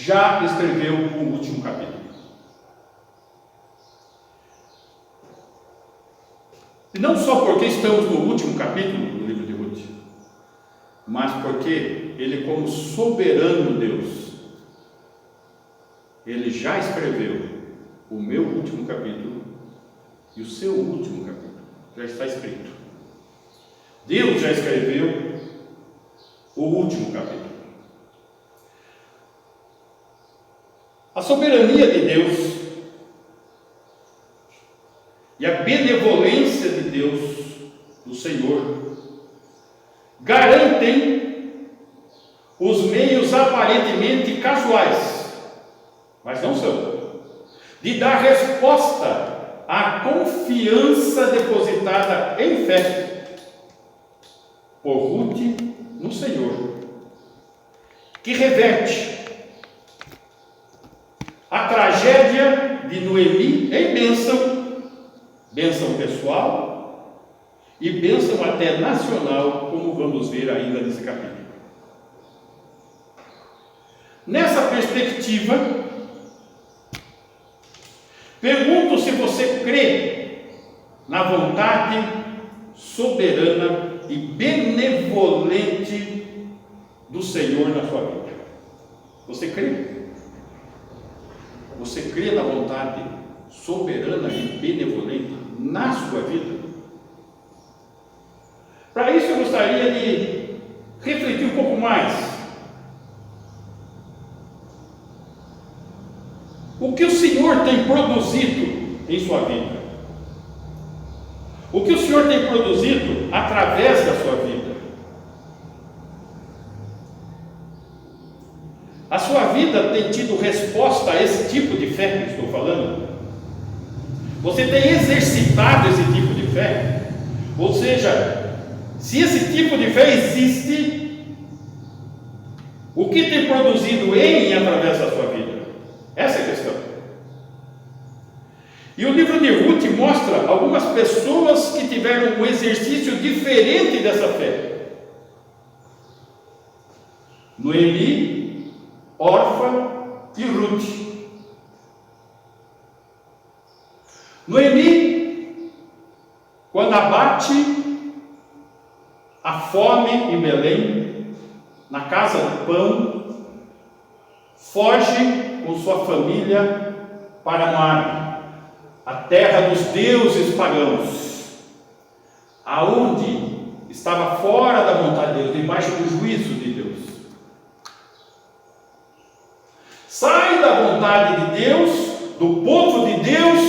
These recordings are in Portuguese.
já escreveu o último capítulo. E não só porque estamos no último capítulo do livro de Ruth, mas porque ele, como soberano Deus, ele já escreveu o meu último capítulo e o seu último capítulo. Já está escrito. Deus já escreveu o último capítulo. A soberania de Deus e a benevolência de Deus, do Senhor, garantem os meios aparentemente casuais, mas não são, de dar resposta à confiança depositada em fé por Ruth no Senhor, que reverte a tragédia de Noemi em bênção pessoal e bênção até nacional, como vamos ver ainda nesse capítulo. Nessa perspectiva, pergunto se você crê na vontade soberana e benevolente do Senhor na sua vida. Você crê? Você crê na vontade soberana e benevolente na sua vida? Para isso eu gostaria de refletir um pouco mais. O que o Senhor tem produzido em sua vida? O que o Senhor tem produzido através da sua vida? A sua vida tem tido resposta a esse tipo de fé que estou falando? Você tem exercitado esse tipo de fé? Ou seja, se esse tipo de fé existe, o que tem produzido em e através da sua vida? Essa é a questão. E o livro de Ruth mostra algumas pessoas que tiveram um exercício diferente dessa fé. Noemi, Orfa e Ruth. Noemi, quando abate a fome em Belém, na casa do pão, foge com sua família para Moabe, a terra dos deuses pagãos, aonde estava fora da vontade de Deus, debaixo do juízo de Deus. Sai da vontade de Deus, do povo de Deus,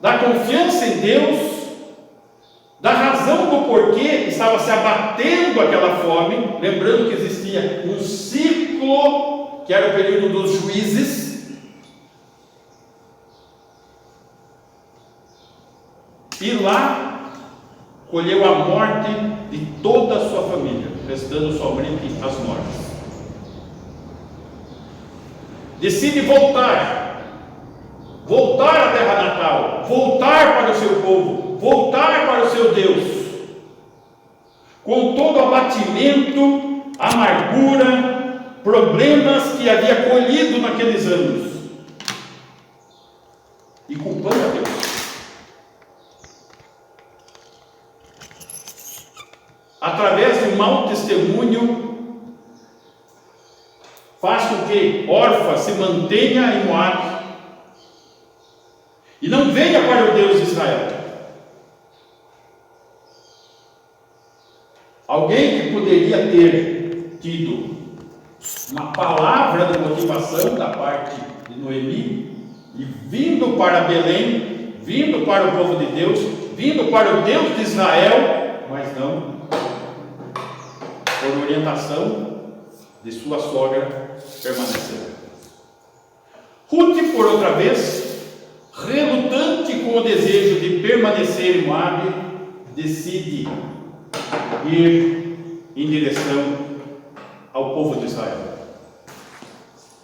da confiança em Deus, da razão do porquê estava se abatendo aquela fome, lembrando que existia um ciclo, que era o período dos juízes, e lá colheu a morte de toda a sua família, restando somente as mortes. Decide voltar à terra natal, voltar para o seu povo, voltar para o seu Deus, com todo o abatimento, amargura, problemas que havia colhido naqueles anos, e culpando a Deus. Através de um mau testemunho, faz com que Orfa se mantenha em Moabe e não venha para o Deus de Israel. Alguém que poderia ter tido uma palavra de motivação da parte de Noemi e vindo para Belém, vindo para o povo de Deus, vindo para o Deus de Israel, mas não, por orientação de sua sogra, permaneceu. Ruth, por outra vez, relutante com o desejo de permanecer em Moabe, decide ir em direção ao povo de Israel,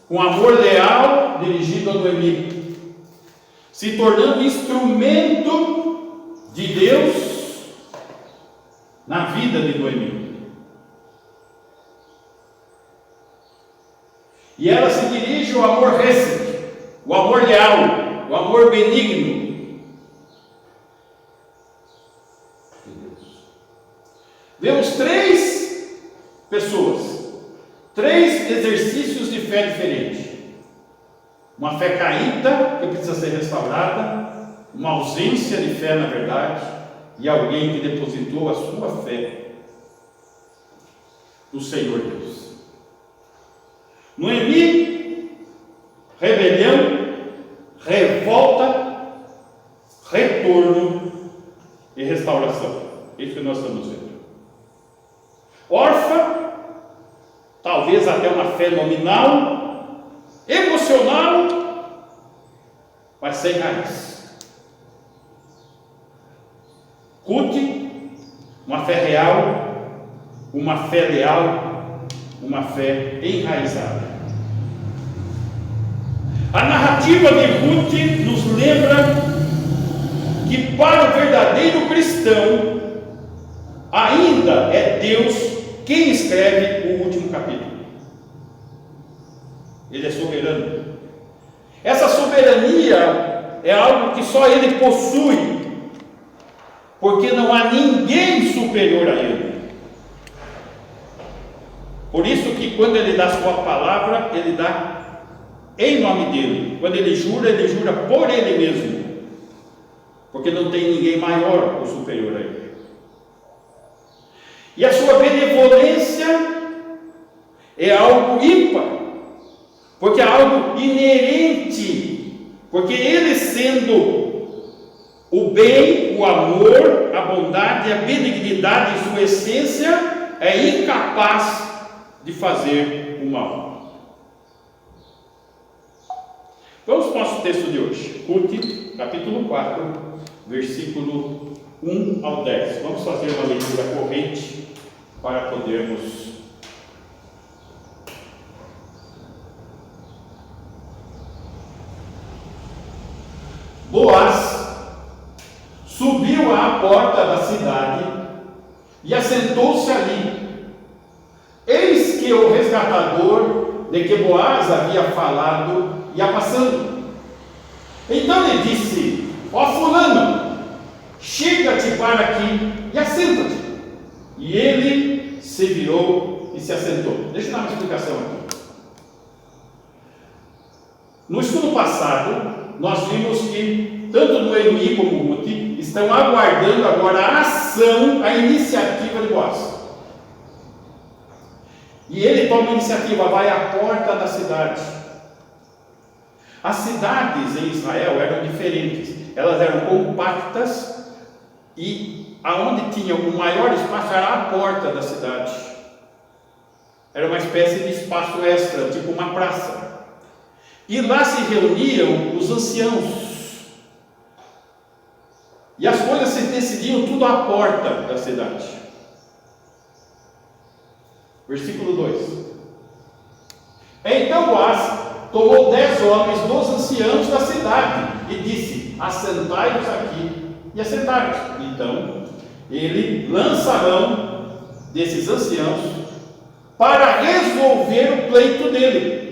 com amor leal dirigido a Noemi, se tornando instrumento de Deus na vida de Noemi. E ela se dirige ao amor recíproco, o amor leal, o amor benigno. Vemos 3 pessoas, 3 exercícios de fé diferentes. Uma fé caída, que precisa ser restaurada, uma ausência de fé na verdade, e alguém que depositou a sua fé no Senhor Deus. Noemi, rebelião, revolta, retorno e restauração. É isso que nós estamos vendo. Órfã, talvez até uma fé nominal, emocional, mas sem raiz. Ruth, uma fé real, uma fé leal, uma fé enraizada. A narrativa de Ruth nos lembra que para o verdadeiro cristão ainda é Deus quem escreve o último capítulo. Ele é soberano. Essa soberania é algo que só Ele possui, porque não há ninguém superior a Ele. Por isso que quando Ele dá sua palavra, Ele dá em nome dEle. Quando Ele jura por Ele mesmo, porque não tem ninguém maior ou superior a Ele. E a sua benevolência é algo ímpar, porque é algo inerente, porque Ele sendo o bem, o amor, a bondade, a benignidade em sua essência, é incapaz de fazer o mal. Vamos para o nosso texto de hoje, Ruth, capítulo 4, versículo 1 ao 10. Vamos fazer uma leitura corrente para podermos Boaz subiu à porta da cidade e assentou-se ali. Eis que o resgatador de que Boaz havia falado ia passando. Então lhe disse: ó fulano, chega-te para aqui e assenta-te. E ele se virou e se assentou. Deixa eu dar uma explicação aqui. No estudo passado, nós vimos que tanto Noemi como Ruth estão aguardando agora a ação, a iniciativa de Boaz. E ele toma a iniciativa, vai à porta da cidade. As cidades em Israel eram diferentes, elas eram compactas e aonde tinha o maior espaço era a porta da cidade. Era uma espécie de espaço extra, tipo uma praça. E lá se reuniam os anciãos. E as coisas se decidiam tudo à porta da cidade. Versículo 2. Então Boaz tomou 10 homens dos anciãos da cidade e disse: assentai-vos aqui. E assentaram-se. Então ele lança a mão desses anciãos para resolver o pleito dele.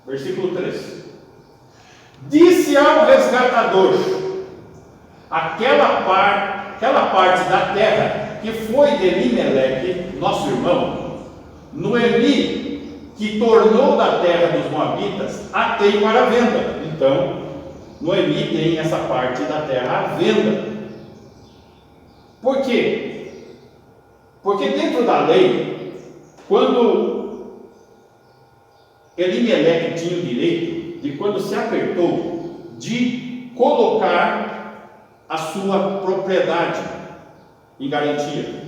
Versículo 3. Disse ao resgatador: aquela parte da terra que foi de Elimeleque, nosso irmão, Noemi, que tornou da terra dos Moabitas, a tem para venda. Então, Noemi tem essa parte da terra à venda. Por quê? Porque dentro da lei, quando Elimeleque tinha o direito de, quando se apertou, de colocar a sua propriedade em garantia.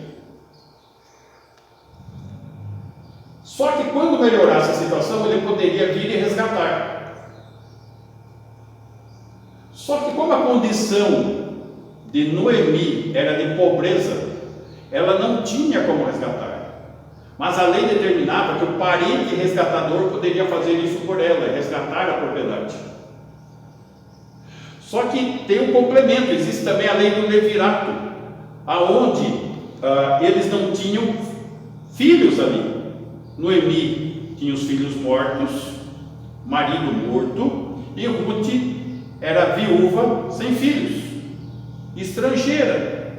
Só que quando melhorasse a situação, ele poderia vir e resgatar. Só que como a condição de Noemi era de pobreza, ela não tinha como resgatar. Mas a lei determinava que o parente resgatador poderia fazer isso por ela, resgatar a propriedade. Só que tem um complemento, existe também a lei do levirato, aonde eles não tinham filhos ali. Noemi tinha os filhos mortos, marido morto, e Ruth era viúva, sem filhos, estrangeira.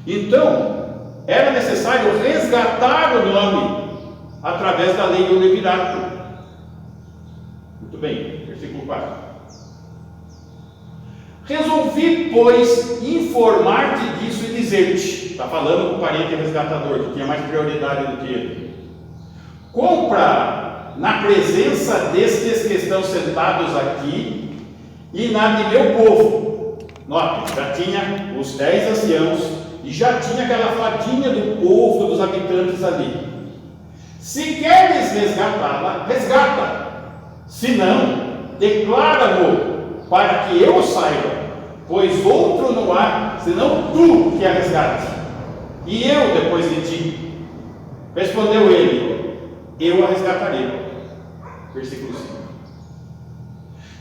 Então, era necessário resgatar o nome através da lei do levirato. Muito bem, versículo 4. Resolvi, pois, informar-te disso e dizer-te, está falando com o parente resgatador, que tinha mais prioridade do que ele: compra na presença destes que estão sentados aqui e na de meu povo. Note, já tinha os 10 anciãos e já tinha aquela fadinha do povo, dos habitantes ali. Se queres resgatá-la, resgata. Se não, declara-mo, para que eu saiba, pois outro não há, senão tu que a resgate, e eu depois de ti. Respondeu ele: eu a resgatarei. Versículo 5.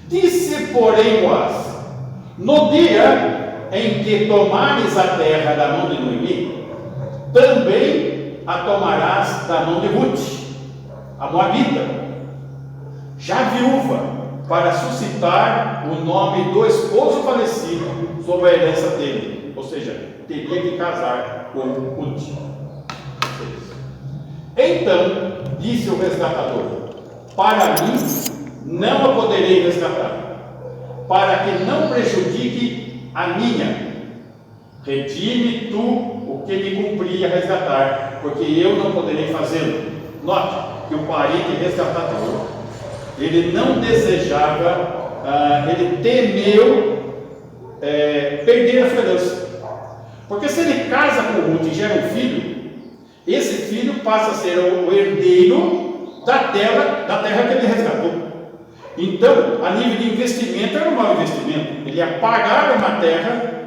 Disse, porém, Boaz: no dia em que tomares a terra da mão de Noemi, também a tomarás da mão de Ruth, a moabita, já viúva, para suscitar o nome do esposo falecido sobre a herança dele. Ou seja, teria que casar com Ruth. Então disse o resgatador: para mim não a poderei resgatar, para que não prejudique a minha. Redime tu o que me cumpria resgatar, porque eu não poderei fazê-lo. Note que o parente resgatador, ele não desejava, ele temeu perder a sua herança. Porque se ele casa com Ruth e gera um filho, esse filho passa a ser o herdeiro da terra que ele resgatou. Então, a nível de investimento, era um mau investimento. Ele ia pagar uma terra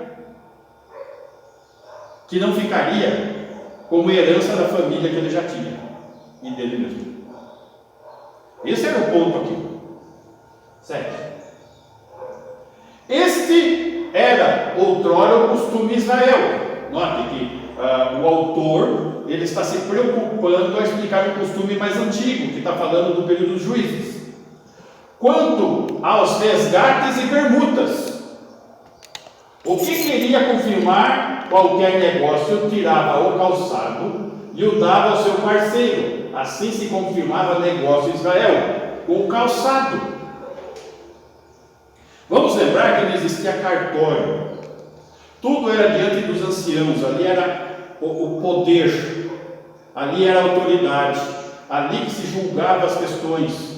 que não ficaria como herança da família que ele já tinha e dele mesmo. Esse era o ponto aqui. 7. Este era outrora o costume de Israel. Note que o autor, ele está se preocupando a explicar um costume mais antigo, que está falando do período dos juízes. Quanto aos resgates e permutas, o que queria confirmar qualquer negócio, tirava o calçado e o dava ao seu parceiro. Assim se confirmava negócio em Israel, com o calçado. Vamos lembrar que não existia cartório. Tudo era diante dos anciãos. Ali era o poder, ali era a autoridade, ali que se julgava as questões.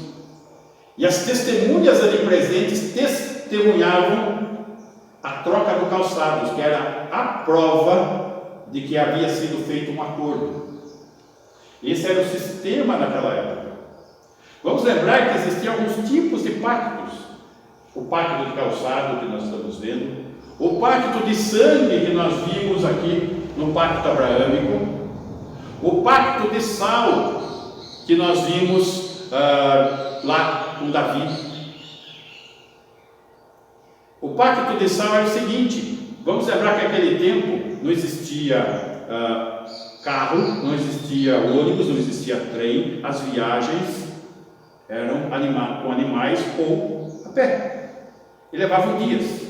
E as testemunhas ali presentes testemunhavam a troca do calçado, que era a prova de que havia sido feito um acordo. Esse era o sistema naquela época. Vamos lembrar que existiam alguns tipos de pactos: o pacto de calçado que nós estamos vendo, o pacto de sangue que nós vimos aqui no pacto abraâmico, o pacto de sal que nós vimos lá com Davi. O pacto de sal era o seguinte: vamos lembrar que naquele tempo não existia carro, não existia ônibus, não existia trem, as viagens eram com animais ou a pé, e levavam dias.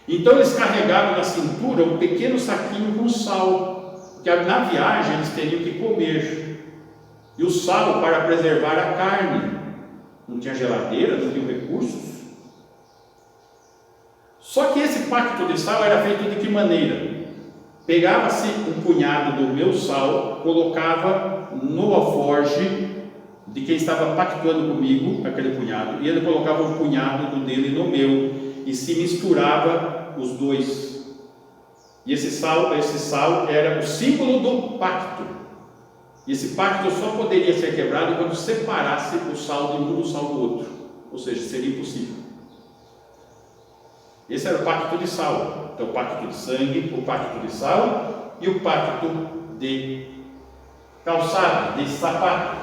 Então eles carregavam na cintura um pequeno saquinho com sal, porque na viagem eles teriam que comer, e o sal para preservar a carne. Não tinha geladeira, não tinha recursos. Só que esse pacto de sal era feito de que maneira? Pegava-se um punhado do meu sal, colocava no alforje de quem estava pactuando comigo, aquele punhado, e ele colocava um punhado do dele no meu, e se misturava os dois. E esse sal era o símbolo do pacto. E esse pacto só poderia ser quebrado quando separasse o sal de um do sal do outro, ou seja, seria impossível. Esse era o pacto de sal. Então, o pacto de sangue, o pacto de sal e o pacto de calçado, de sapato.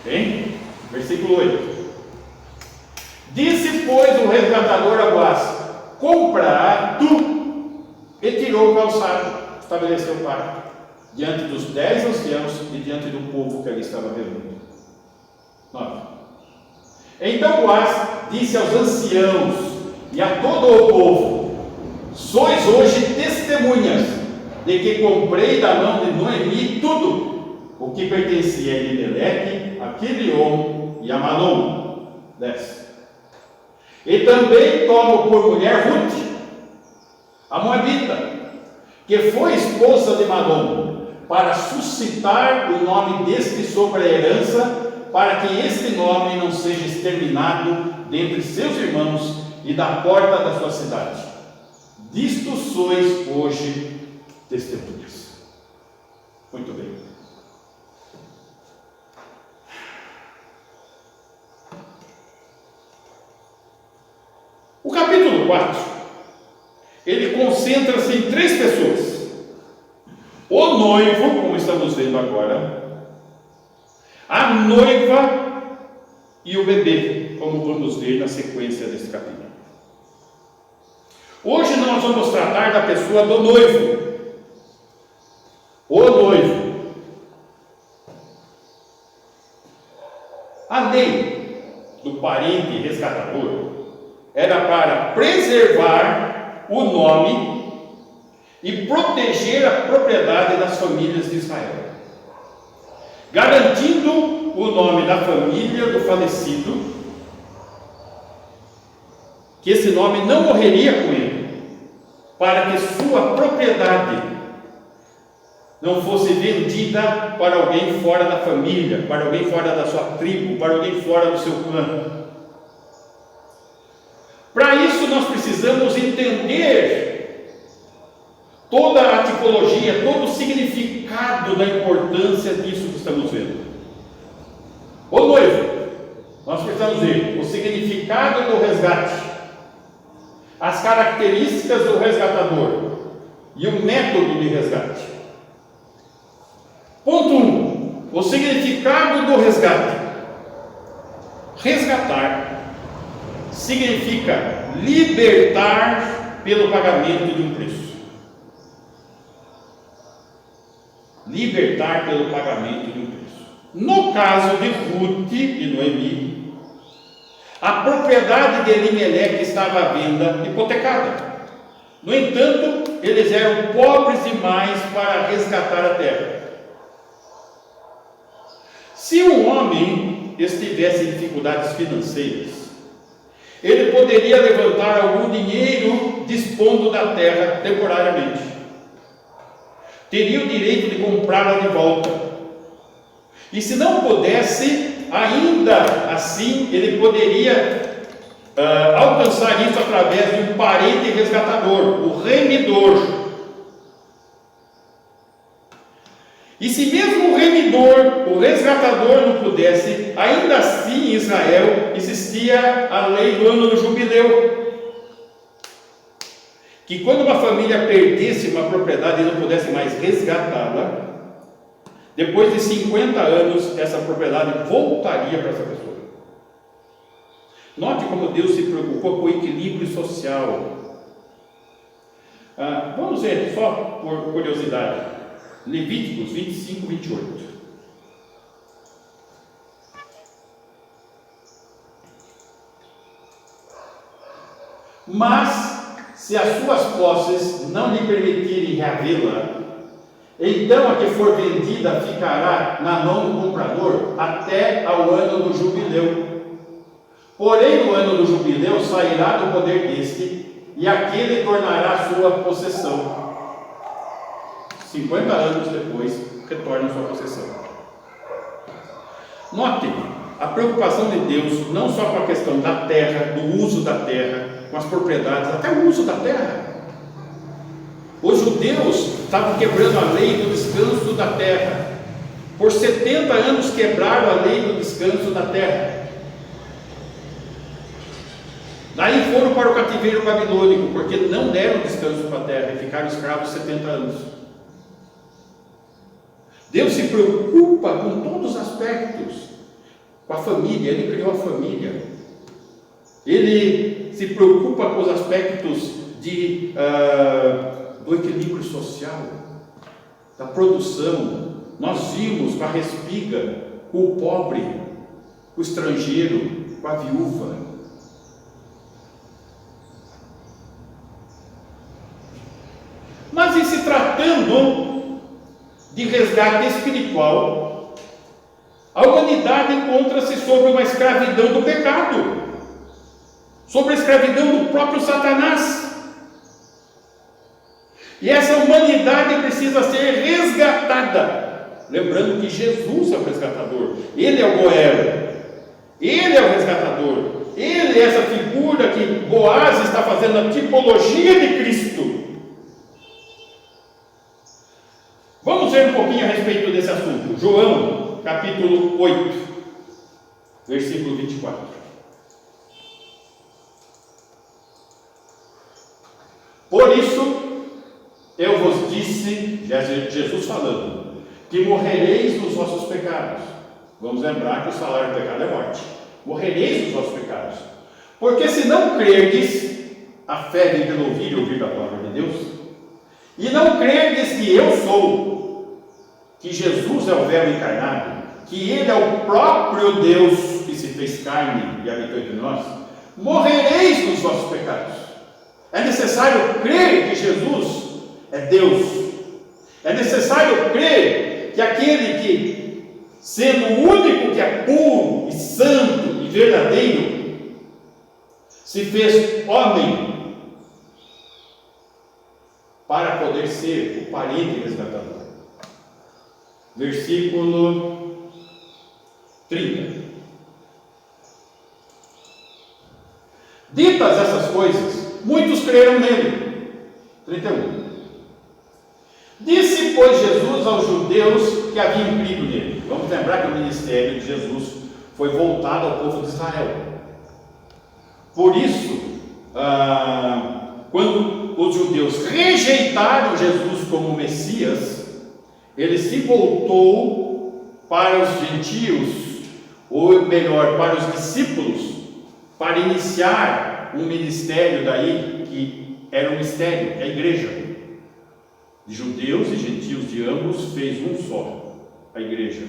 Bem? Versículo 8. Disse, pois, o resgatador a Boaz: compra tu, e tirou o calçado, estabeleceu o pacto. diante dos 10 anciãos e diante do povo que ali estava reunido. 9. Então Boaz disse aos anciãos e a todo o povo: sois hoje testemunhas de que comprei da mão de Noemi tudo o que pertencia a Elimeleque, a Quilion e a Malom. 10. E também tomo por mulher Ruth, a moabita, que foi esposa de Malom, para suscitar o nome deste sobre a herança, para que este nome não seja exterminado dentre seus irmãos e da porta da sua cidade. Disto sois hoje testemunhas. Muito bem. O capítulo 4, ele concentra-se em 3 pessoas: o noivo, como estamos vendo agora, a noiva e o bebê, como vamos ver na sequência desse capítulo. Hoje nós vamos tratar da pessoa do noivo. O noivo. A lei do parente resgatador era para preservar o nome e proteger a propriedade das famílias de Israel, garantindo o nome da família do falecido, que esse nome não morreria com ele, para que sua propriedade não fosse vendida para alguém fora da família, para alguém fora da sua tribo, para alguém fora do seu clã. Para isso nós precisamos entender toda a tipologia, todo o significado da importância disso que estamos vendo. O noivo, nós precisamos ver o significado do resgate, as características do resgatador e o método de resgate. Ponto 1. O significado do resgate. Resgatar significa libertar pelo pagamento de um preço. Libertar pelo pagamento de um preço. No caso de Ruth e Noemi, a propriedade de Elimeleque estava à venda, hipotecada. No entanto, eles eram pobres demais para resgatar a terra. Se um homem estivesse em dificuldades financeiras, ele poderia levantar algum dinheiro dispondo da terra temporariamente. Teria o direito de comprá-la de volta. E se não pudesse, ainda assim, ele poderia alcançar isso através de um parente resgatador, o remidor. E se mesmo o remidor, o resgatador não pudesse, ainda assim em Israel existia a lei do ano do jubileu, que quando uma família perdesse uma propriedade e não pudesse mais resgatá-la, depois de 50 anos essa propriedade voltaria para essa pessoa. Note como Deus se preocupou com o equilíbrio social. Vamos ver, só por curiosidade, Levíticos 25, 28. Mas, se as suas posses não lhe permitirem reavê-la, então a que for vendida ficará na mão do comprador até ao ano do jubileu. Porém, no ano do jubileu sairá do poder deste, e aquele tornará a sua possessão. 50 anos depois, retorna a sua possessão. Notem a preocupação de Deus, não só com a questão da terra, do uso da terra, com as propriedades, até o uso da terra. Os judeus estavam quebrando a lei do descanso da terra. Por 70 anos quebraram a lei do descanso da terra. Daí foram para o cativeiro babilônico, porque não deram descanso para a terra e ficaram escravos 70 anos. Deus se preocupa com todos os aspectos, com a família, Ele criou a família. Ele se preocupa com os aspectos do equilíbrio social. da produção, nós vimos com a respiga, com o pobre, com o estrangeiro, com a viúva. Mas em se tratando de resgate espiritual, a humanidade encontra-se sobre uma escravidão do pecado, sobre a escravidão do próprio Satanás. E essa humanidade precisa ser resgatada. Lembrando que Jesus é o resgatador, Ele é o Goel, Ele é o resgatador, Ele é essa figura que Boaz está fazendo a tipologia de Cristo. Vamos ver um pouquinho a respeito desse assunto. João, capítulo 8, versículo 24. Por isso, eu vos disse, Jesus falando, que morrereis nos vossos pecados. Vamos lembrar que o salário do pecado é morte. Morrereis nos vossos pecados. Porque se não crerdes, a fé vem pelo ouvir e ouvir da palavra de Deus, e não crerdes que eu sou, que Jesus é o Verbo encarnado, que Ele é o próprio Deus que se fez carne e habitou entre nós, morrereis nos vossos pecados. É necessário crer que Jesus é Deus. É necessário crer que aquele que, sendo o único que é puro e santo e verdadeiro, se fez homem para poder ser o parente resgatador. Versículo 30. Ditas essas coisas, muitos creram nele. 31. Disse, pois, Jesus aos judeus que haviam crido nele. Vamos lembrar que o ministério de Jesus foi voltado ao povo de Israel. Por isso, quando os judeus rejeitaram Jesus como Messias, ele se voltou para os gentios, ou melhor, para os discípulos, para iniciar um ministério daí, que era um mistério, a igreja. De judeus e gentios de ambos fez um só, a igreja,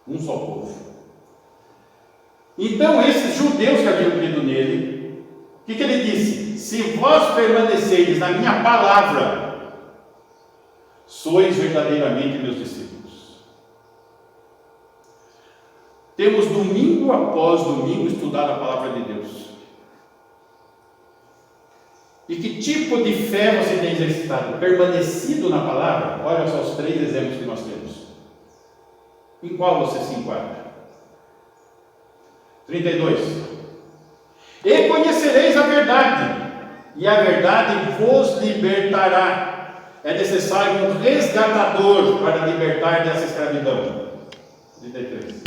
um só povo. Então esses judeus que haviam crido nele, o que ele disse? Se vós permanecereis na minha palavra, sois verdadeiramente meus discípulos. Temos domingo após domingo estudado a palavra de Deus. E que tipo de fé você tem exercitado? Permanecido na palavra? Olha só os 3 exemplos que nós temos. Em qual você se enquadra? 32. E conhecereis a verdade, e a verdade vos libertará. É necessário um resgatador para libertar dessa escravidão. 33.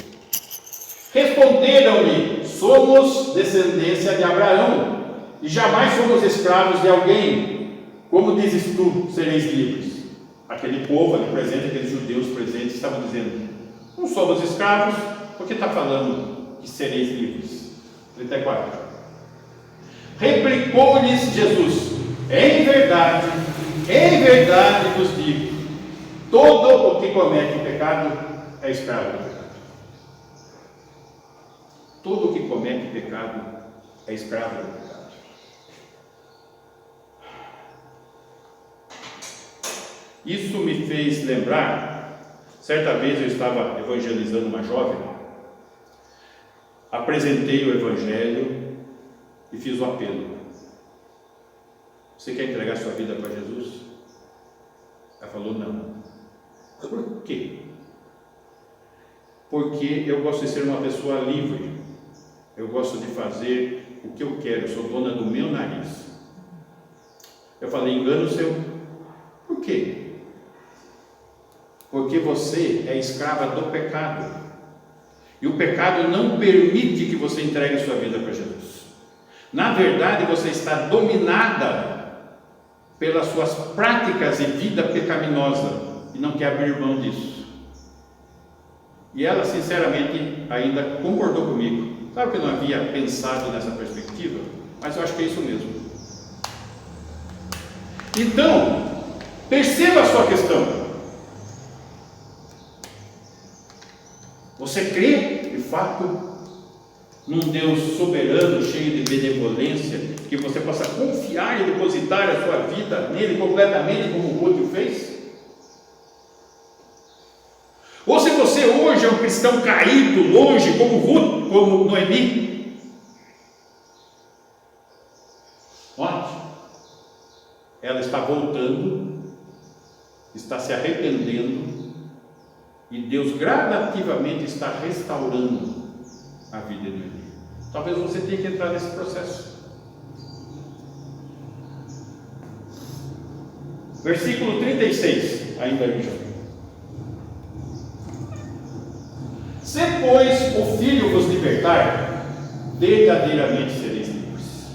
Responderam-lhe: somos descendência de Abraão, e jamais somos escravos de alguém. Como dizes tu, sereis livres? Aquele povo ali presente, aqueles judeus presentes, estavam dizendo: não somos escravos, porque está falando que sereis livres. 34. Replicou-lhes Jesus: em verdade vos digo, todo o que comete o pecado é escravo do pecado. Todo o que comete o pecado é escravo do pecado. Isso me fez lembrar, certa vez eu estava evangelizando uma jovem, apresentei o evangelho e fiz o apelo: você quer entregar sua vida para Jesus? Ela falou: não. Por quê? Porque eu gosto de ser uma pessoa livre, eu gosto de fazer o que eu quero, eu sou dona do meu nariz. Eu falei: engano seu. Por quê? Porque você é escrava do pecado, e o pecado não permite que você entregue sua vida para Jesus. Na verdade, você está dominada pelas suas práticas e vida pecaminosa, e não quer abrir mão disso. E ela, sinceramente, ainda concordou comigo. Claro que eu não havia pensado nessa perspectiva, mas eu acho que é isso mesmo. Então, perceba a sua questão. Você crê, de fato, num Deus soberano, cheio de benevolência, que você possa confiar e depositar a sua vida nele completamente, como Ruth fez? Ou se você hoje é um cristão caído, longe, como Ruth, como Noemi, note, ela está voltando, está se arrependendo, e Deus gradativamente está restaurando a vida de Noemi. Talvez você tenha que entrar nesse processo. Versículo 36, ainda em João. Se, pois, o Filho vos libertar, verdadeiramente sereis livres.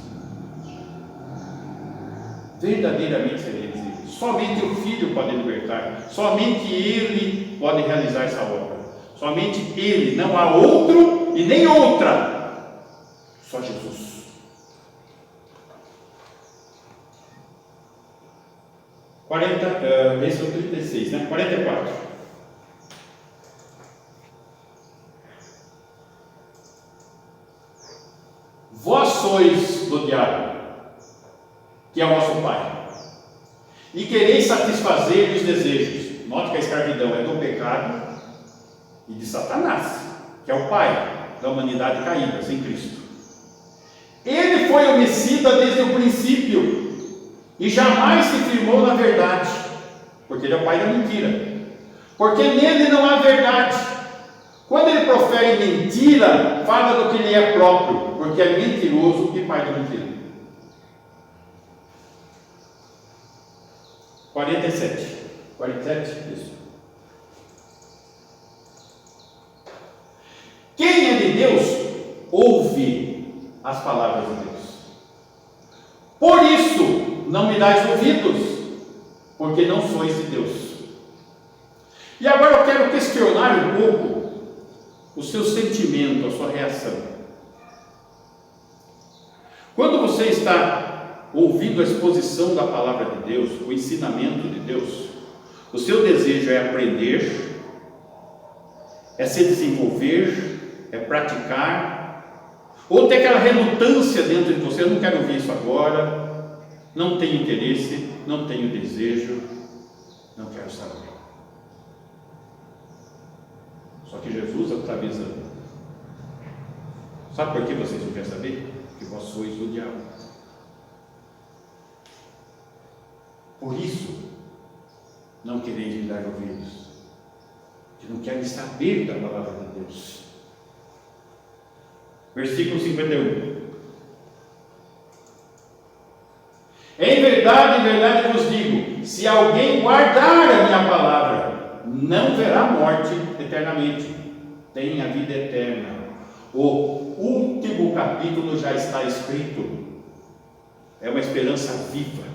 Verdadeiramente sereis livres. Somente o Filho pode libertar. Somente Ele pode realizar essa obra. Somente Ele, não há outro e nem outra. Só Jesus. Esse é o 36, né? 44. Vós sois do diabo, que é o vosso pai, e quereis satisfazer os desejos. Note que a escravidão é do pecado e de Satanás, que é o pai da humanidade caída, sem Cristo. Ele foi homicida desde o princípio e jamais se firmou na verdade, porque ele é o pai da mentira, porque nele não há verdade. Quando ele profere mentira, fala do que lhe é próprio, porque é mentiroso e pai da mentira. 47, isso. Quem é de Deus, ouve as palavras de Deus. Por isso, não me dais ouvidos, porque não sois de Deus. E agora eu quero questionar um pouco o seu sentimento, a sua reação. Quando você está ouvindo a exposição da palavra de Deus, o ensinamento de Deus, o seu desejo é aprender, é se desenvolver, é praticar, ou tem aquela relutância dentro de você: eu não quero ouvir isso agora, não tenho interesse, não tenho desejo, não quero saber. Só que Jesus está avisando. Sabe por que vocês não querem saber? Porque vós sois do diabo. Por isso, não quereis me dar ouvidos, que não querem saber da palavra de Deus. Versículo 51. Em verdade vos digo, se alguém guardar a minha palavra, não verá morte eternamente, tem a vida eterna. O último capítulo já está escrito, é uma esperança viva.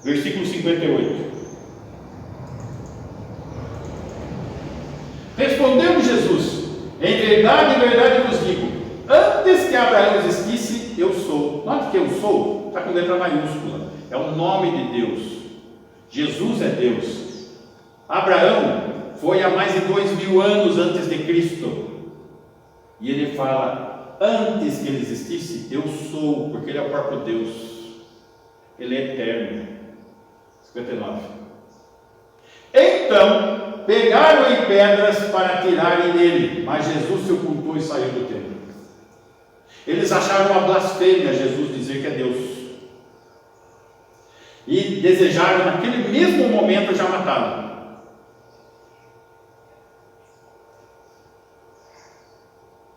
Versículo 58. Respondeu Jesus: em verdade vos digo, antes que Abraão existisse, eu sou. Note que eu sou, está com letra maiúscula, é o nome de Deus. Jesus é Deus. Abraão foi há mais de 2000 anos antes de Cristo, e ele fala: antes que ele existisse, eu sou, porque ele é o próprio Deus, ele é eterno. 59. Então pegaram-lhe pedras para tirarem dele, mas Jesus se ocultou e saiu do templo. Eles acharam uma blasfêmia Jesus dizer que é Deus, e desejaram naquele mesmo momento já matá-lo.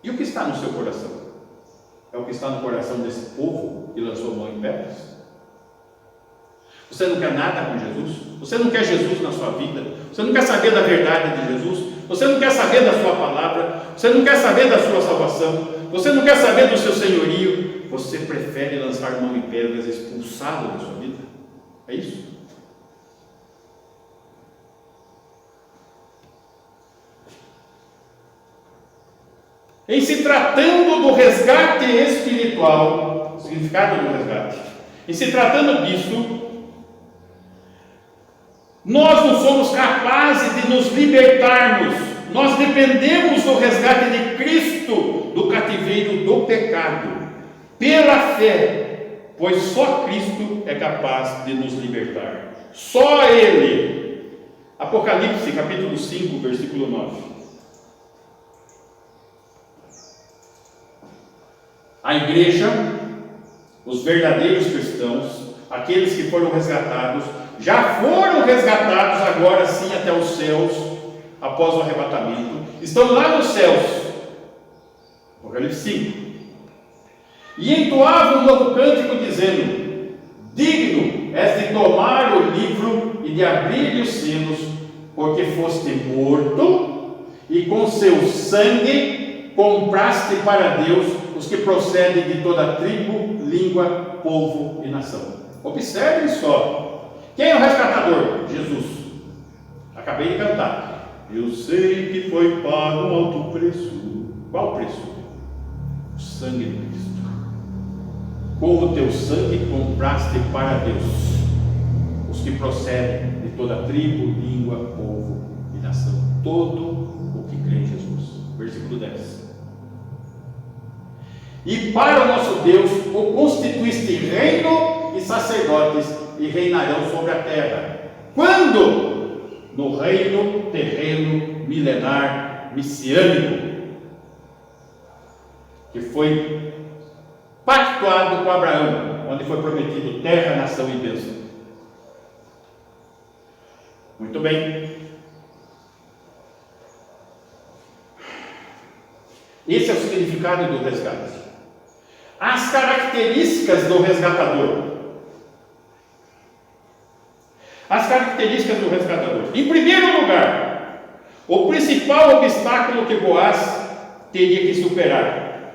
E o que está no seu coração? É o que está no coração desse povo que lançou mão em pedras? Você não quer nada com Jesus? Você não quer Jesus na sua vida? Você não quer saber da verdade de Jesus? Você não quer saber da sua palavra? Você não quer saber da sua salvação? Você não quer saber do seu senhorio? Você prefere lançar mão em pedras e expulsá-lo da sua vida? É isso? Em se tratando do resgate espiritual, o significado do resgate, em se tratando disso, Nós não somos capazes de nos libertarmos. Nós dependemos do resgate de Cristo do cativeiro do pecado, pela fé, pois só Cristo é capaz de nos libertar. Só Ele. Apocalipse capítulo 5, versículo 9. A igreja, os verdadeiros cristãos, aqueles que foram resgatados, já foram resgatados agora sim até os céus, após o arrebatamento, estão lá nos céus. Apocalipse 5. E entoavam um novo cântico dizendo: digno és de tomar o livro e de abrir os selos, porque foste morto e com seu sangue compraste para Deus os que procedem de toda tribo, língua, povo e nação. Observem só. Quem é o resgatador? Jesus. Acabei de cantar. Eu sei que foi pago um alto preço. Qual preço? O sangue de Cristo. Com o teu sangue compraste para Deus os que procedem de toda tribo, língua, povo e nação. Todo o que crê em Jesus. Versículo 10. E para o nosso Deus o constituíste reino e sacerdotes, e reinarão sobre a terra. Quando? No reino terreno, milenar, messiânico, que foi pactuado com Abraão, onde foi prometido terra, nação e bênção. Muito bem. Esse é o significado do resgate. As características do resgatador. As características do resgatador. Em primeiro lugar, o principal obstáculo que Boaz teria que superar.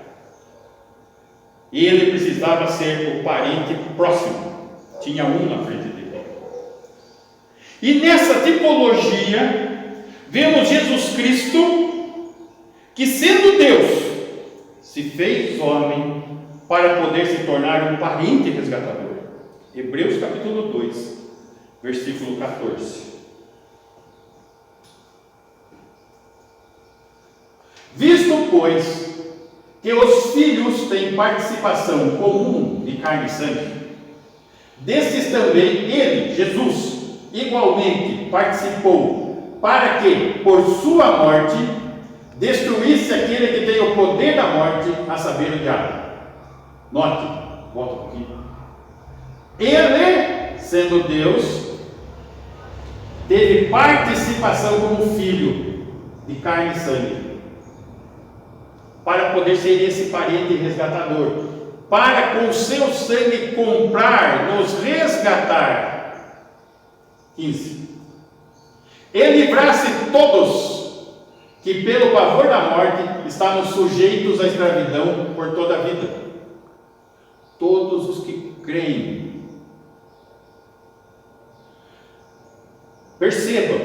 Ele precisava ser o parente próximo. Tinha um na frente dele. E nessa tipologia, vemos Jesus Cristo, que sendo Deus, se fez homem para poder se tornar um parente resgatador. Hebreus capítulo 2, versículo 14. Visto, pois, que os filhos têm participação comum de carne e sangue, destes também ele, Jesus, igualmente participou, para que, por sua morte, destruísse aquele que tem o poder da morte, a saber, o diabo. Note, volta um pouquinho. Ele, sendo Deus, teve participação como filho de carne e sangue, para poder ser esse parente resgatador, para com o seu sangue comprar, nos resgatar. 15. E livrasse todos que pelo pavor da morte estavam sujeitos à escravidão por toda a vida. Todos os que creem. Percebam,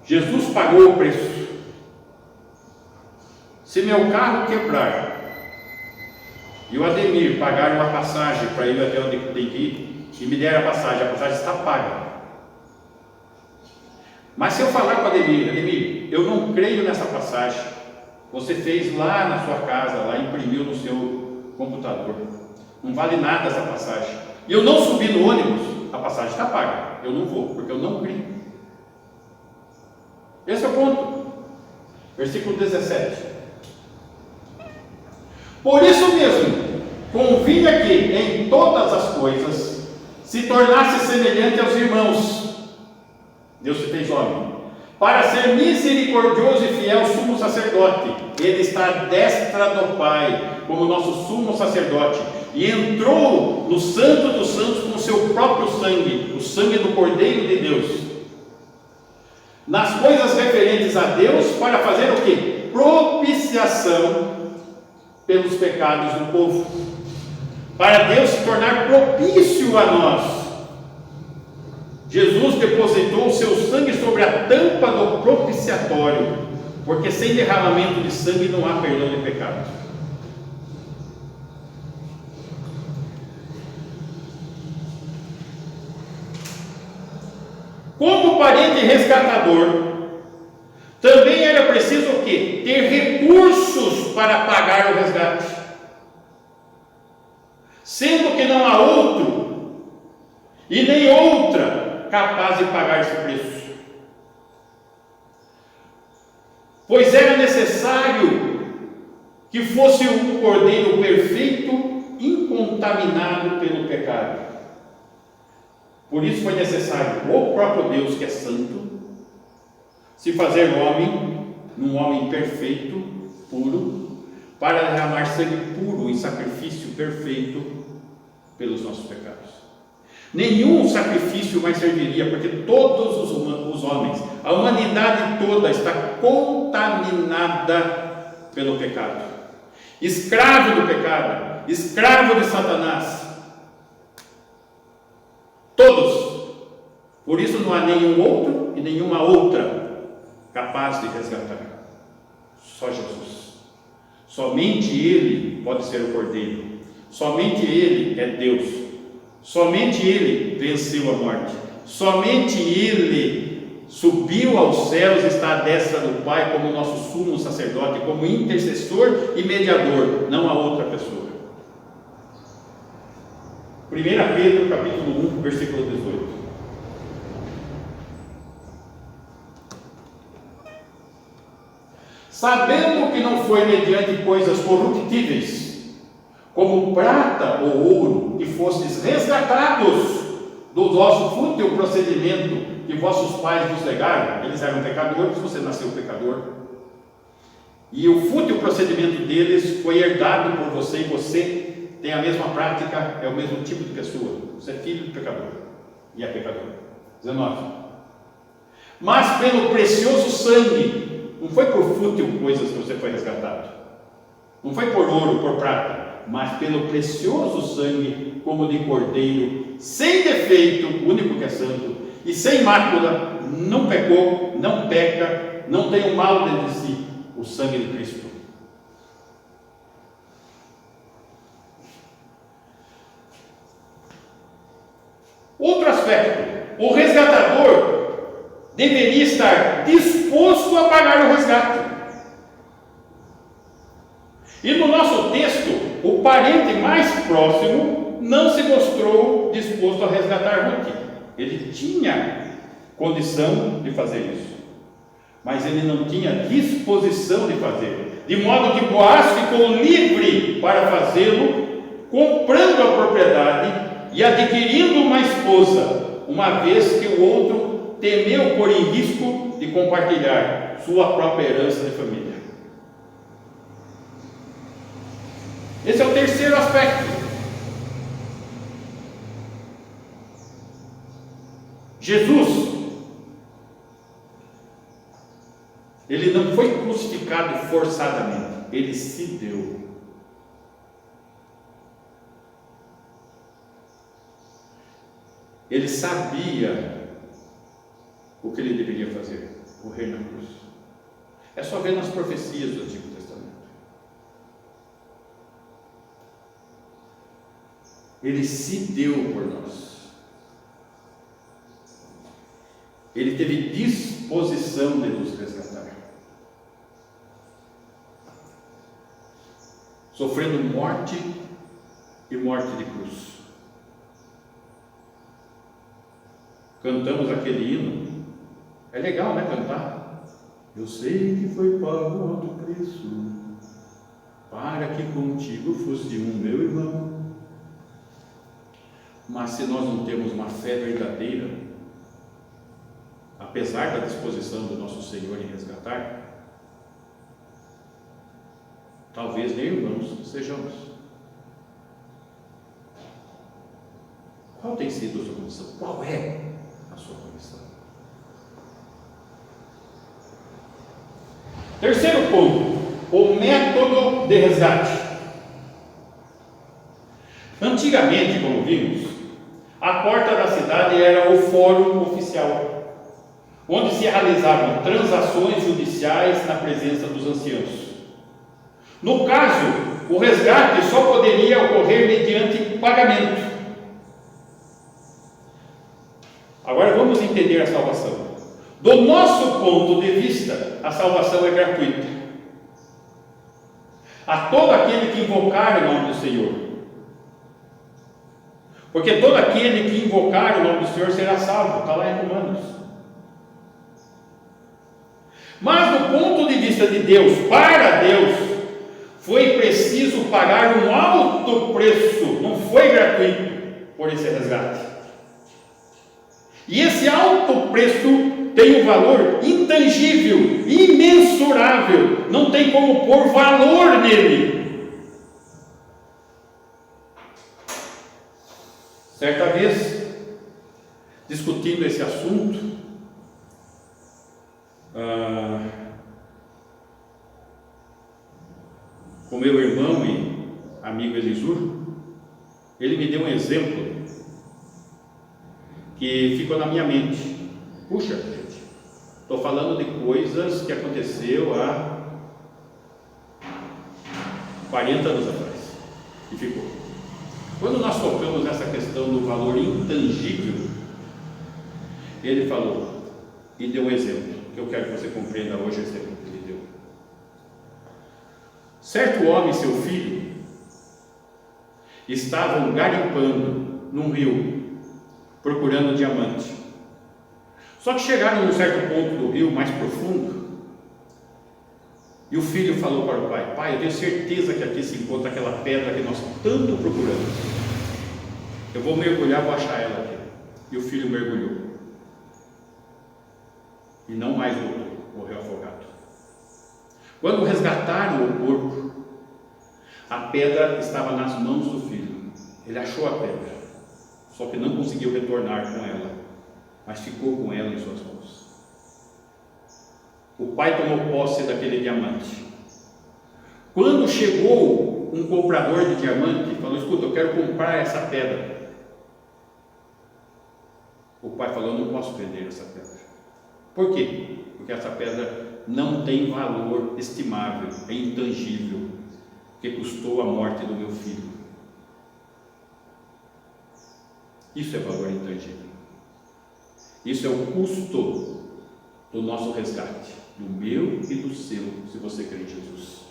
Jesus pagou o preço. Se meu carro quebrar e o Ademir pagar uma passagem para ir até onde tem que ir e me der a passagem está paga. Mas se eu falar com o Ademir, eu não creio nessa passagem, você fez lá na sua casa, lá imprimiu no seu computador, não vale nada essa passagem, e eu não subi no ônibus, a passagem está paga, eu não vou, porque eu não creio. Esse é o ponto. Versículo 17. Por isso mesmo, convinha que em todas as coisas se tornasse semelhante aos irmãos. Deus se fez homem, para ser misericordioso e fiel sumo sacerdote. Ele está à destra do Pai, como nosso sumo sacerdote, e entrou no Santo dos Santos com o seu próprio sangue, o sangue do Cordeiro de Deus, nas coisas referentes a Deus, para fazer o quê? Propiciação pelos pecados do povo, para Deus se tornar propício a nós. Jesus depositou o seu sangue sobre a tampa do propiciatório, porque sem derramamento de sangue não há perdão de pecados. resgatador, também era preciso o quê? Ter recursos para pagar o resgate. Sendo que não há outro e nem outra capaz de pagar esse preço. Pois era necessário que fosse um cordeiro perfeito, incontaminado pelo pecado. Por isso foi necessário o próprio Deus, que é santo, se fazer homem, num homem perfeito, puro, para derramar sangue puro em sacrifício perfeito pelos nossos pecados. Nenhum sacrifício mais serviria, porque todos os homens, a humanidade toda está contaminada pelo pecado, escravo do pecado, escravo de Satanás, todos. Por isso não há nenhum outro e nenhuma outra capaz de resgatar, só Jesus. Somente Ele pode ser o Cordeiro, somente Ele é Deus, somente Ele venceu a morte, somente Ele subiu aos céus e está à destra do Pai como nosso sumo sacerdote, como intercessor e mediador, não há outra pessoa. 1 Pedro capítulo 1, versículo 18. Sabendo que não foi mediante coisas corruptíveis, como prata ou ouro, que fostes resgatados do vosso fútil procedimento que vossos pais vos legaram. Eles eram pecadores, você nasceu pecador, e o fútil procedimento deles foi herdado por você, e você tem a mesma prática, é o mesmo tipo de pessoa. Você é filho do pecador e é pecador. 19. Mas pelo precioso sangue, não foi por fútil coisas que você foi resgatado, não foi por ouro, por prata, mas pelo precioso sangue, como de cordeiro, sem defeito, o único que é santo, e sem mácula, não pecou, não peca, não tem o mal dentro de si, o sangue de Cristo. Outro aspecto, o resgatador deveria estar disposto a pagar o resgate. E no nosso texto, o parente mais próximo não se mostrou disposto a resgatar Ruth. Ele tinha condição de fazer isso, mas ele não tinha disposição de fazer, de modo que Boaz ficou livre para fazê-lo, comprando a propriedade e adquirindo uma esposa, uma vez que o outro temeu pôr em risco de compartilhar sua própria herança de família. Esse é o terceiro aspecto. Jesus, ele não foi crucificado forçadamente, ele se deu. Ele sabia o que ele deveria fazer, morrer na cruz. É só ver nas profecias do Antigo Testamento. Ele se deu por nós. Ele teve disposição de nos resgatar, sofrendo morte e morte de cruz. Cantamos aquele hino. É legal, né, cantar? Eu sei que foi pago alto preço, para que contigo fosse um meu irmão. Mas se nós não temos uma fé verdadeira, apesar da disposição do nosso Senhor em resgatar, talvez nem irmãos sejamos. Qual tem sido a sua condição? Qual é a sua condição? Terceiro ponto, o método de resgate. Antigamente, como vimos, a porta da cidade era o fórum oficial, onde se realizavam transações judiciais na presença dos anciãos. No caso, o resgate só poderia ocorrer mediante pagamento. Agora vamos entender a salvação. Do nosso ponto de vista, a salvação é gratuita. A todo aquele que invocar o nome do Senhor. Porque todo aquele que invocar o nome do Senhor será salvo. Está lá em Romanos. Mas do ponto de vista de Deus, para Deus, foi preciso pagar um alto preço. Não foi gratuito por esse resgate. E esse alto preço tem um valor intangível, imensurável. Não tem como pôr valor nele. Certa vez, discutindo esse assunto, com meu irmão e amigo Elisur, ele me deu um exemplo que ficou na minha mente. Puxa, gente, estou falando de coisas que aconteceu há 40 anos atrás. E ficou. Quando nós tocamos nessa questão do valor intangível, ele falou e deu um exemplo, que eu quero que você compreenda hoje o exemplo que ele deu. Certo homem e seu filho estavam garimpando num rio, procurando diamante. Só que chegaram num certo ponto do rio, mais profundo, e o filho falou para o pai: pai, eu tenho certeza que aqui se encontra aquela pedra que nós tanto procuramos. Eu vou mergulhar, vou achar ela aqui. E o filho mergulhou. E não mais voltou, morreu afogado. Quando resgataram o corpo, a pedra estava nas mãos do filho. Ele achou a pedra, só que não conseguiu retornar com ela, mas ficou com ela em suas mãos. O pai tomou posse daquele diamante. Quando chegou um comprador de diamante, falou: escuta, eu quero comprar essa pedra. O pai falou: eu não posso vender essa pedra. Por quê? Porque essa pedra não tem valor estimável, é intangível, que custou a morte do meu filho. Isso é valor intangível. Isso é o custo do nosso resgate, do meu e do seu, se você crê em Jesus.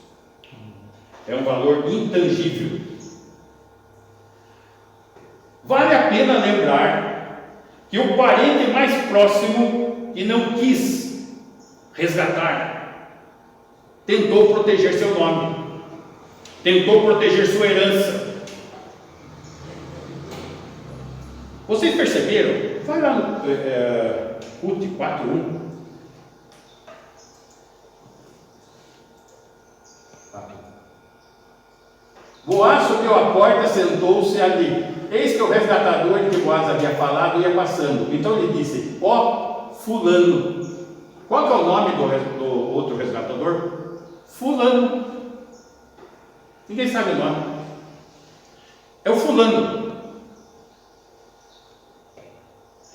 É um valor intangível. Vale a pena lembrar que o parente mais próximo que não quis resgatar, tentou proteger seu nome, tentou proteger sua herança. Vocês perceberam? Vai lá no Ruth 4:1. Boaz subiu à porta e sentou-se ali. Eis que o resgatador de que Boaz havia falado ia passando. Então ele disse: ó, fulano. Qual que é o nome do outro resgatador? Fulano. Ninguém sabe o nome. É o fulano.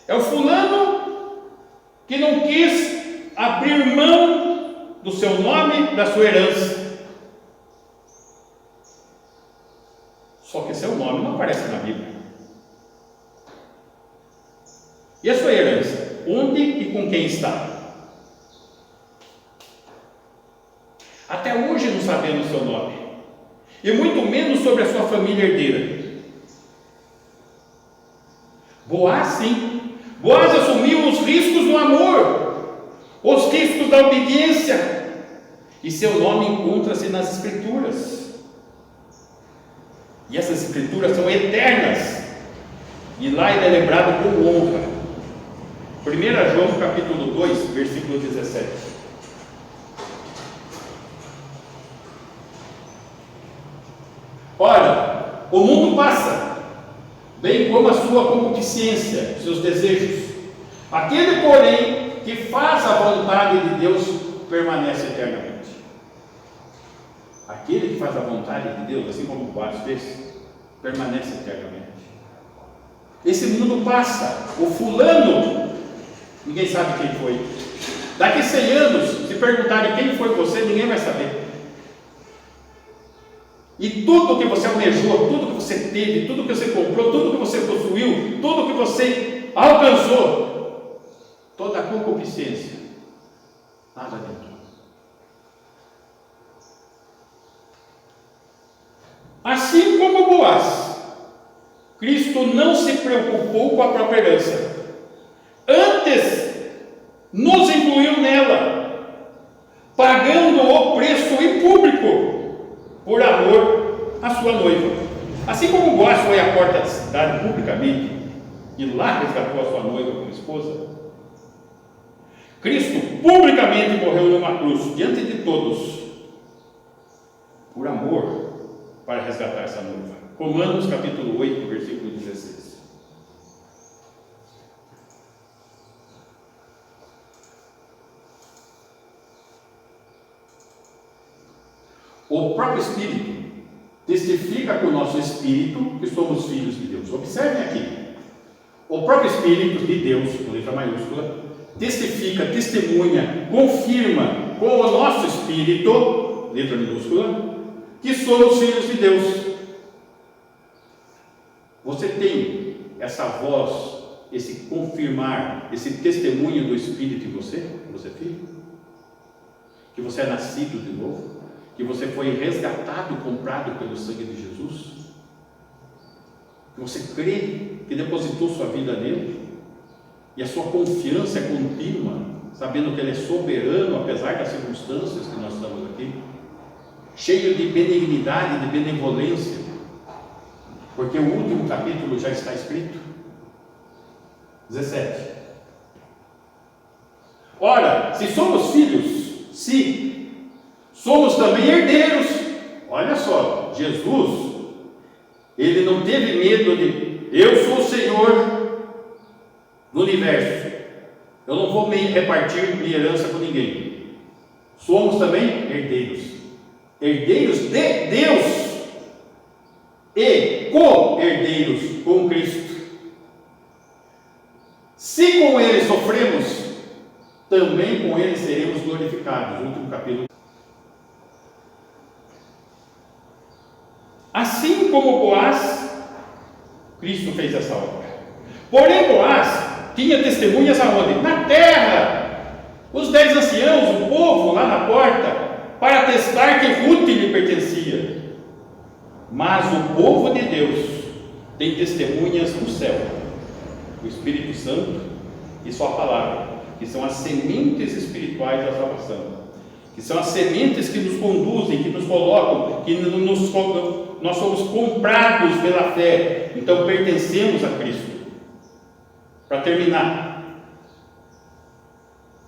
É o fulano que não quis abrir mão do seu nome, da sua herança. Só que seu nome não aparece na Bíblia. E a sua herança? Onde e com quem está? Até hoje não sabemos seu nome, e muito menos sobre a sua família herdeira. Boaz, sim. Boaz assumiu os riscos do amor, os riscos da obediência, e seu nome encontra-se nas Escrituras. E essas Escrituras são eternas, e lá ele é lembrado com honra. 1 João capítulo 2, versículo 17. Ora, o mundo passa, bem como a sua concupiscência, seus desejos. Aquele, porém, que faz a vontade de Deus permanece eternamente. Aquele que faz a vontade de Deus, assim como o Boaz fez, permanece eternamente. Esse mundo passa. O fulano, ninguém sabe quem foi. Daqui 100 anos, se perguntarem quem foi você, ninguém vai saber. E tudo que você almejou, tudo que você teve, tudo que você comprou, tudo que você possuiu, tudo que você alcançou, toda a concupiscência. Nada dentro. Assim como Boaz, Cristo não se preocupou com a própria herança. Antes, nos incluiu nela, pagando o preço em público, por amor à sua noiva. Assim como Boaz foi à porta da cidade publicamente, e lá resgatou a sua noiva como esposa, Cristo publicamente morreu numa cruz, diante de todos, por amor, para resgatar essa noiva. Romanos capítulo 8, versículo 16. O próprio Espírito testifica com o nosso Espírito que somos filhos de Deus. Observem aqui. O próprio Espírito de Deus, com letra maiúscula, testifica, testemunha, confirma com o nosso Espírito, letra minúscula, que somos filhos de Deus. Você tem essa voz, esse confirmar, esse testemunho do Espírito em você? Você é filho? Que você é nascido de novo? Que você foi resgatado, comprado pelo sangue de Jesus? Que você crê que depositou sua vida nele? E a sua confiança é contínua, sabendo que ele é soberano, apesar das circunstâncias que nós estamos aqui, cheio de benignidade, de benevolência, porque o último capítulo já está escrito. 17. Ora, se somos filhos, se somos também herdeiros. Olha só, Jesus, ele não teve medo de, eu sou o Senhor do universo, eu não vou repartir minha herança com ninguém. Somos também herdeiros, herdeiros de Deus e co-herdeiros com Cristo. Se com ele sofremos, também com ele seremos glorificados. Último capítulo. Assim como Boaz, Cristo fez essa obra. Porém, Boaz tinha testemunhas aonde? Na terra. Os 10 anciãos, o povo lá na porta, para atestar que Ruth lhe pertencia. Mas o povo de Deus tem testemunhas no céu, o Espírito Santo e sua palavra, que são as sementes espirituais da salvação, que são as sementes que nos conduzem, que nos colocam, que nós somos comprados pela fé, então pertencemos a Cristo. Para terminar,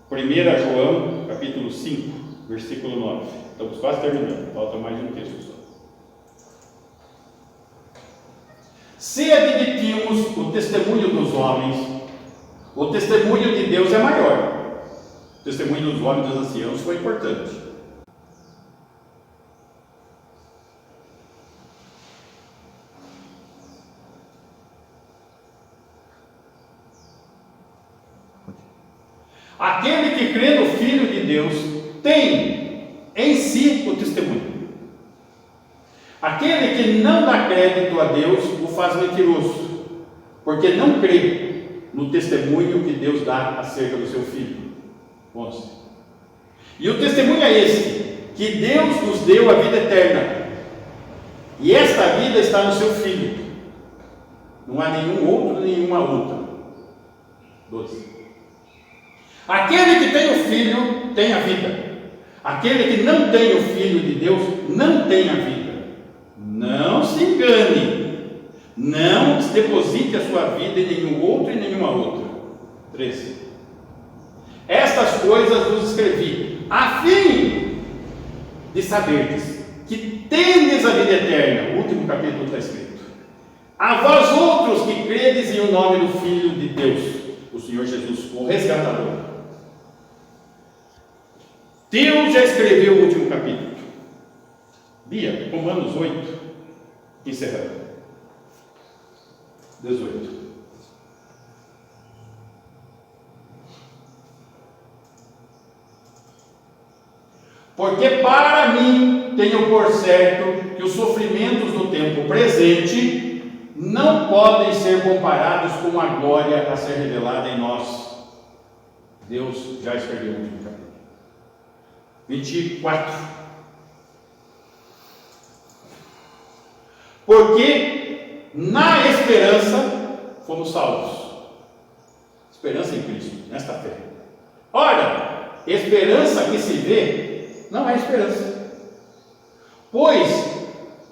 1 João capítulo 5, versículo 9, estamos quase terminando, falta mais um texto só. Se admitimos o testemunho dos homens, o testemunho de Deus é maior. O testemunho dos homens e dos anciãos foi importante. Aquele que crê no Filho de Deus tem em si o testemunho. Aquele que não dá crédito a Deus o faz mentiroso, porque não crê no testemunho que Deus dá acerca do seu Filho. 11. E o testemunho é este, que Deus nos deu a vida eterna, e esta vida está no seu Filho. Não há nenhum outro, nenhuma outra. 12. Aquele que tem o Filho tem a vida. Aquele que não tem o Filho de Deus não tem a vida. Não se engane, não deposite a sua vida em nenhum outro e nenhuma outra. 13. Estas coisas vos escrevi, a fim de saberdes que tendes a vida eterna. O último capítulo está escrito. A vós outros que credes em o nome do Filho de Deus, o Senhor Jesus, o resgatador. Deus já escreveu o último capítulo. Bia, Romanos 8, encerrando. 18. Porque para mim tenho por certo que os sofrimentos do tempo presente não podem ser comparados com a glória a ser revelada em nós. Deus já escreveu o último capítulo. 24. Porque na esperança fomos salvos. Esperança em Cristo, nesta fé. Ora, esperança que se vê não é esperança. Pois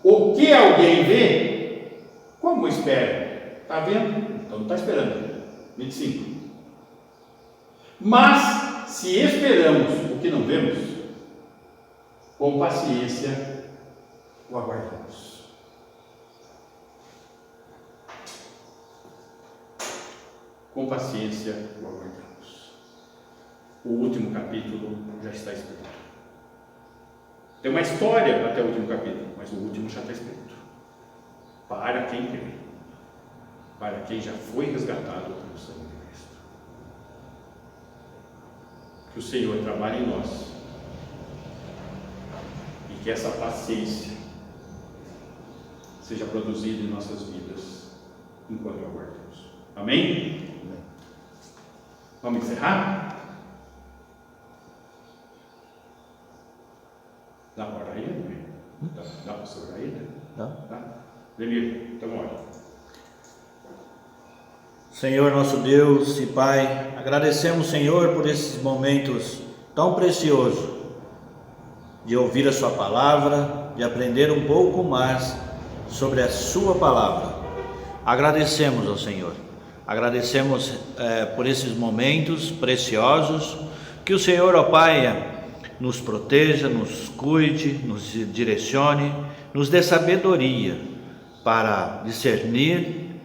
o que alguém vê, como espera? Está vendo? Então não está esperando. 25. Mas se esperamos o que não vemos, com paciência o aguardamos. Com paciência o aguardamos. O último capítulo já está escrito. Tem uma história até o último capítulo, mas o último já está escrito. Para quem crê, para quem já foi resgatado pelo sangue de Cristo. Que o Senhor trabalhe em nós e que essa paciência seja produzida em nossas vidas enquanto aguardamos. Amém? Vamos encerrar? Dá para orar aí, né? Dá para você orar aí, né? Dá. Tá? Demir, então olha. Senhor nosso Deus e Pai, agradecemos, Senhor, por esses momentos tão preciosos de ouvir a Sua palavra, de aprender um pouco mais sobre a Sua palavra. Agradecemos ao Senhor, agradecemos por esses momentos preciosos, que o Senhor, ó Pai, nos proteja, nos cuide, nos direcione, nos dê sabedoria para discernir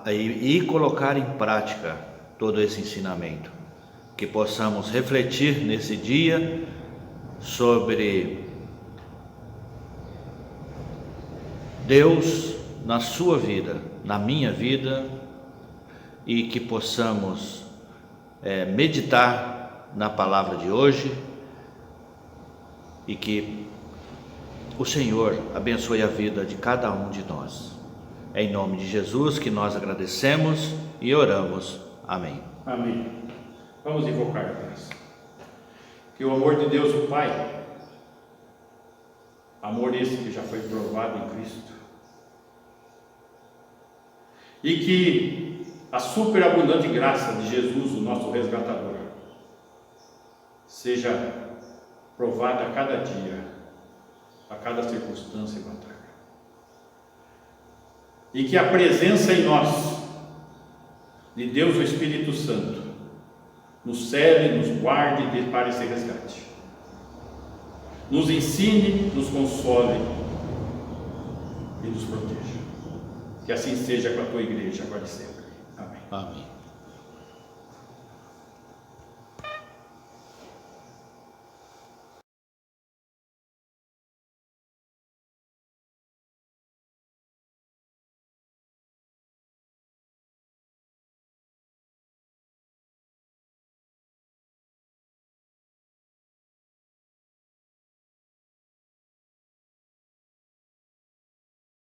e colocar em prática todo esse ensinamento, que possamos refletir nesse dia sobre Deus na sua vida, na minha vida, e que possamos meditar na palavra de hoje, e que o Senhor abençoe a vida de cada um de nós. É em nome de Jesus que nós agradecemos e oramos. Amém. Amém. Vamos invocar a graça. Que o amor de Deus, o Pai, amor esse que já foi provado em Cristo, e que a superabundante graça de Jesus, o nosso resgatador, seja provada a cada dia, a cada circunstância e batalha. E que a presença em nós de Deus, o Espírito Santo, nos cele, nos guarde para esse resgate, nos ensine, nos console e nos proteja. Que assim seja com a tua igreja agora e sempre. Amém. Amém.